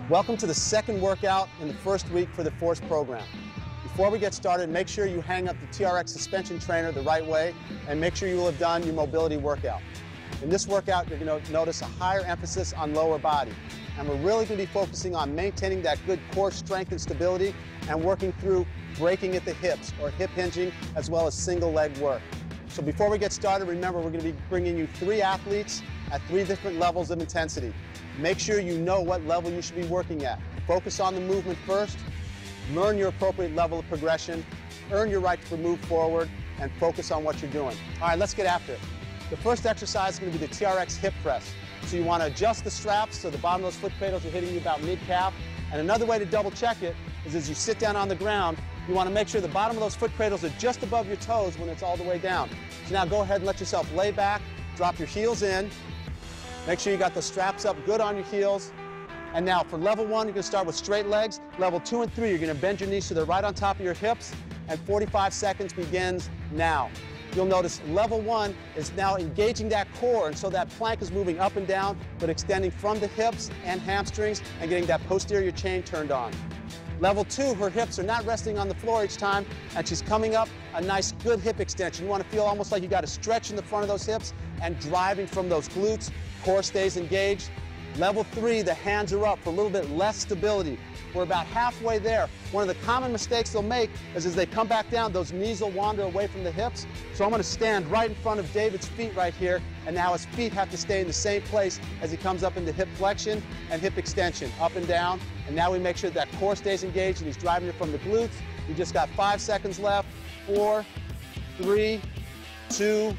Welcome to the second workout in the first week for the FORCE program. Before we get started, make sure you hang up the TRX suspension trainer the right way and make sure you will have done your mobility workout. In this workout, you're going to notice a higher emphasis on lower body. And we're really going to be focusing on maintaining that good core strength and stability and working through breaking at the hips or hip hinging as well as single leg work. So before we get started, remember we're going to be bringing you 3 athletes at 3 different levels of intensity. Make sure you know what level you should be working at. Focus on the movement first, learn your appropriate level of progression, earn your right to move forward, and focus on what you're doing. All right, let's get after it. The first exercise is going to be the TRX hip press. So you want to adjust the straps so the bottom of those foot cradles are hitting you about mid-calf. And another way to double check it is as you sit down on the ground, you want to make sure the bottom of those foot cradles are just above your toes when it's all the way down. So now go ahead and let yourself lay back, drop your heels in. Make sure you got the straps up good on your heels. And now for level 1, you're going to start with straight legs. Level 2 and 3, you're going to bend your knees so they're right on top of your hips. And 45 seconds begins now. You'll notice level 1 is now engaging that core, and so that plank is moving up and down, but extending from the hips and hamstrings and getting that posterior chain turned on. Level 2, her hips are not resting on the floor each time, and she's coming up a nice good hip extension. You want to feel almost like you got a stretch in the front of those hips and driving from those glutes. Core stays engaged. Level 3, the hands are up for a little bit less stability. We're about halfway there. One of the common mistakes they'll make is as they come back down, those knees will wander away from the hips. So I'm going to stand right in front of David's feet right here, and now his feet have to stay in the same place as he comes up into hip flexion and hip extension, up and down. And now we make sure that core stays engaged and he's driving it from the glutes. You just got 5 seconds left. 4, 3, 2,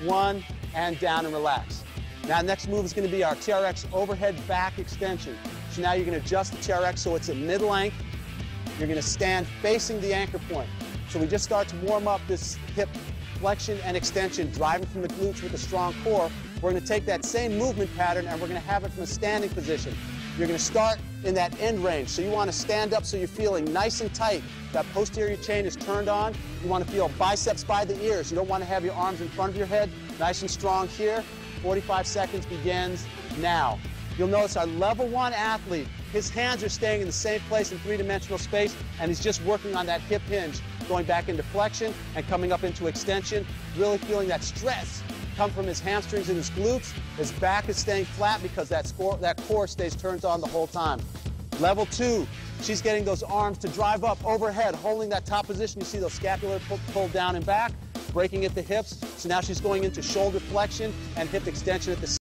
1, and down and relax. Now, next move is going to be our TRX overhead back extension. So now you're going to adjust the TRX so it's at mid-length. You're going to stand facing the anchor point. So we just start to warm up this hip flexion and extension, driving from the glutes with a strong core. We're going to take that same movement pattern and we're going to have it from a standing position. You're going to start in that end range. So you want to stand up so you're feeling nice and tight. That posterior chain is turned on. You want to feel biceps by the ears. You don't want to have your arms in front of your head. Nice and strong here. 45 seconds begins now. You'll notice our level 1 athlete, his hands are staying in the same place in 3-dimensional space, and he's just working on that hip hinge, going back into flexion and coming up into extension, really feeling that stress come from his hamstrings and his glutes. His back is staying flat because that core stays turned on the whole time. Level 2, she's getting those arms to drive up overhead, holding that top position. You see those scapular pulled down and back, breaking at the hips. So now she's going into shoulder flexion and hip extension at the